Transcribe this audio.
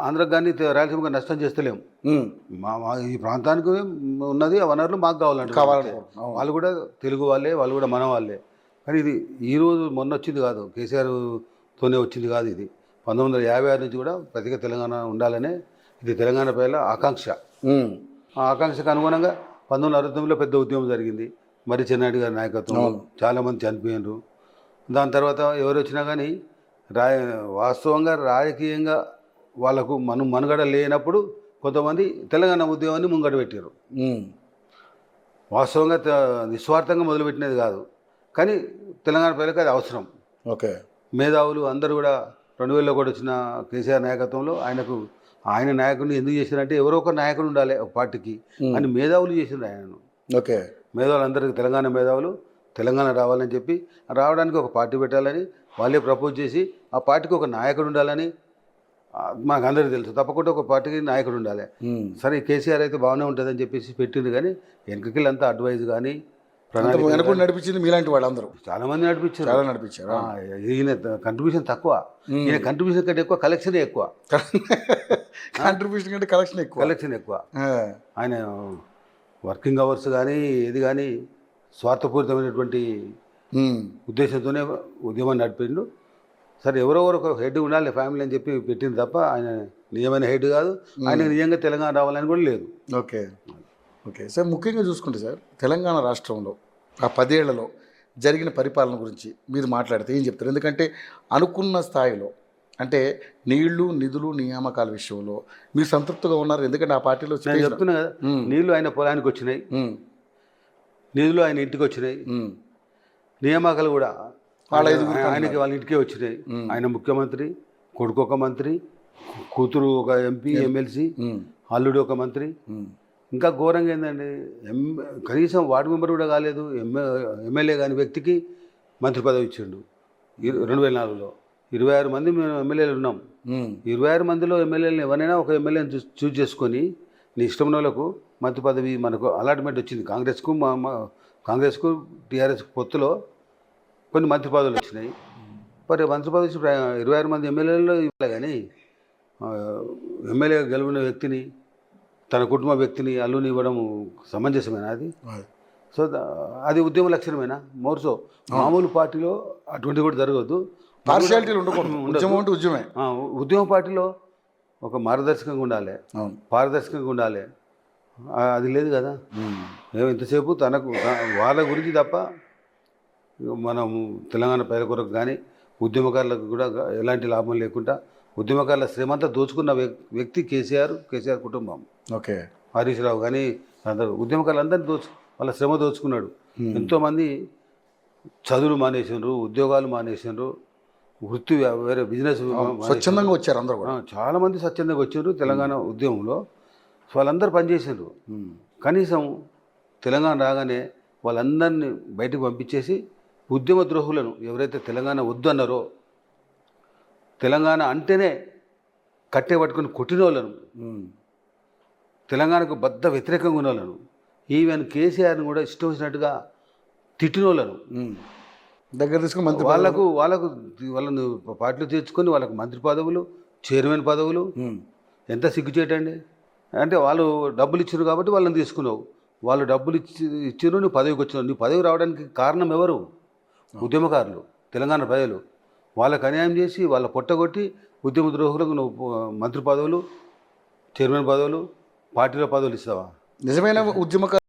ఆంధ్రకు కానీ రాయలసీమకు నష్టం చేస్తలేము. మా ఈ ప్రాంతానికి ఉన్నది ఆ వనరులు మాకు కావాలంటే వాళ్ళు కూడా తెలుగు వాళ్ళే, వాళ్ళు కూడా మన వాళ్ళే. కానీ ఇది ఈరోజు మొన్న వచ్చింది కాదు, కేసీఆర్తోనే వచ్చింది కాదు. ఇది 1956 నుంచి కూడా ప్రత్యేక తెలంగాణ ఉండాలనే ఇది తెలంగాణ ప్రజల ఆకాంక్ష. ఆ ఆకాంక్షకు అనుగుణంగా 1969లో పెద్ద ఉద్యమం జరిగింది. మరి చెన్నారెడ్డి గారి నాయకత్వంలో చాలామంది చనిపోయినారు. దాని తర్వాత ఎవరు వచ్చినా కానీ వాస్తవంగా రాజకీయంగా వాళ్ళకు మనుగడ లేనప్పుడు కొంతమంది తెలంగాణ ఉద్యమాన్ని ముంగట పెట్టారు. వాస్తవంగా నిస్వార్థంగా మొదలుపెట్టినది కాదు, కానీ తెలంగాణ ప్రజలకు అది అవసరం. ఓకే, మేధావులు అందరూ కూడా 2000లో కూడా వచ్చిన కేసీఆర్ నాయకత్వంలో ఆయన నాయకుడిని ఎందుకు చేశారంటే ఎవరో ఒక నాయకుడు ఉండాలి ఒక పార్టీకి అని మేధావులు చేసిండ్రు ఆయనను. ఓకే, మేధావులు అందరికీ తెలంగాణ మేధావులు తెలంగాణ రావాలని చెప్పి రావడానికి ఒక పార్టీ పెట్టాలని వాళ్ళే ప్రపోజ్ చేసి ఆ పార్టీకి ఒక నాయకుడు ఉండాలని మాకు అందరికీ తెలుసు. తప్పకుండా ఒక పార్టీకి నాయకుడు ఉండాలి. సరే కేసీఆర్ అయితే బాగానే ఉంటుందని చెప్పేసి పెట్టింది, కానీ వెనకకిళ్ళంతా అడ్వైజ్ కానీ నడిపించింది మీలాంటి వాళ్ళందరూ చాలామంది నడిపించారు. ఈయన కంట్రిబ్యూషన్ తక్కువ, ఈయన కంట్రిబ్యూషన్ కంటే ఎక్కువ కలెక్షన్ ఎక్కువ. కంట్రిబ్యూషన్ కంటే కలెక్షన్ ఎక్కువ. ఆయన వర్కింగ్ అవర్స్ కానీ ఏది కానీ స్వార్థపూరితమైనటువంటి ఉద్దేశంతోనే ఉద్యమాన్ని నడిపిండు. సరే ఎవరెవరు ఒక హెడ్ ఉండాలి ఫ్యామిలీ అని చెప్పి పెట్టింది తప్ప ఆయన నిజమైన హెడ్ కాదు. ఆయన నిజంగా తెలంగాణ రావాలని కూడా లేదు. ఓకే ఓకే సార్, ముఖ్యంగా చూసుకుంటే సార్ తెలంగాణ రాష్ట్రంలో ఆ 10 ఏళ్లలో జరిగిన పరిపాలన గురించి మీరు మాట్లాడితే ఏం చెప్తారు? ఎందుకంటే అనుకున్న స్థాయిలో అంటే నీళ్లు, నిధులు, నియామకాల విషయంలో మీరు సంతృప్తిగా ఉన్నారు. ఎందుకంటే ఆ పార్టీలో చెప్తున్నా కదా, నీళ్లు ఆయన పొలానికి వచ్చినాయి, నిధులు ఆయన ఇంటికి వచ్చినాయి, నియామకాలు కూడా ఆయనకి వాళ్ళ ఇంటికే వచ్చినాయి. ఆయన ముఖ్యమంత్రి, కొడుకు ఒక మంత్రి, కూతురు ఒక ఎంపీ ఎమ్మెల్సీ, అల్లుడు ఒక మంత్రి. ఇంకా ఘోరంగా ఏంటండి, కనీసం వార్డు మెంబర్ కూడా కాలేదు, ఎమ్మెల్యే కాని వ్యక్తికి మంత్రి పదవి ఇచ్చిండు. 2004లో 26 మంది మేము ఎమ్మెల్యేలు ఉన్నాం. 26 మందిలో ఎమ్మెల్యేలను ఎవరైనా ఒక ఎమ్మెల్యేని చూజ్ చేసుకొని నీ ఇష్టం వాళ్ళకు మంత్రి పదవి మనకు అలాట్మెంట్ వచ్చింది. కాంగ్రెస్కు టీఆర్ఎస్కు పొత్తులో కొన్ని మంత్రి పదవులు వచ్చినాయి. మరి మంత్రి పదవి 26 మంది ఎమ్మెల్యేలలో ఇవ్వాలి, కానీ ఎమ్మెల్యే గెలిచిన వ్యక్తిని తన కుటుంబ వ్యక్తిని అల్లుని ఇవ్వడం సమంజసమేనా అది? సో అది ఉద్యమ లక్షణమేనా? మోర్సో మామూలు పార్టీలో అటువంటి కూడా జరగద్దు. పార్షియాలిటీలు ఉండకూడదు. ఉద్యమ పార్టీలో ఒక మార్గదర్శకంగా ఉండాలి, పారదర్శకంగా ఉండాలి. అది లేదు కదా. ఇంతసేపు తనకు వాళ్ళ గురించి తప్ప మనం తెలంగాణ ప్రజల కొరకు కానీ ఉద్యమకారులకు కూడా ఎలాంటి లాభం లేకుండా ఉద్యమకారుల శ్రమంతా దోచుకున్న వ్యక్తి కేసీఆర్ కుటుంబం. ఓకే, హరీష్ రావు కానీ అందరూ ఉద్యమకారులందరినీ వాళ్ళ శ్రమ దోచుకున్నాడు. ఎంతోమంది చదువులు మానేసినారు, ఉద్యోగాలు మానేసినారు, వృత్తి వేరే బిజినెస్ స్వచ్ఛందంగా వచ్చారు. అందరూ కూడా చాలామంది స్వచ్ఛందంగా వచ్చారు తెలంగాణ ఉద్యమంలో. వాళ్ళందరూ పనిచేసారు. కనీసం తెలంగాణ రాగానే వాళ్ళందరినీ బయటకు పంపించేసి ఉద్యమ ద్రోహులను ఎవరైతే తెలంగాణ వద్దు అన్నారో, తెలంగాణ అంటేనే కట్టే పట్టుకుని కొట్టిన వాళ్ళను, తెలంగాణకు బద్ద వ్యతిరేకంగా ఉన్న వాళ్ళను, ఈవెన్ కేసీఆర్ని కూడా ఇష్టం వచ్చినట్టుగా తిట్టిన వాళ్ళను దగ్గర తీసుకుని వాళ్ళను పార్టీలో చేర్చుకొని వాళ్ళకు మంత్రి పదవులు, చైర్మన్ పదవులు. ఎంత సిగ్గుచేటండి. అంటే వాళ్ళు డబ్బులు ఇచ్చారు కాబట్టి వాళ్ళని తీసుకున్నావు. వాళ్ళు డబ్బులు ఇచ్చారు, నువ్వు పదవికి వచ్చినావు. నీ పదవి రావడానికి కారణం ఎవరు? ఉద్యమకారులు, తెలంగాణ ప్రజలు. వాళ్ళకు అన్యాయం చేసి వాళ్ళ పొట్టగొట్టి ఉద్యమ ద్రోహులకు నువ్వు మంత్రి పదవులు, చైర్మన్ పదవులు, పార్టీలో పదవులు ఇస్తావా? నిజమైన ఉద్యమకారు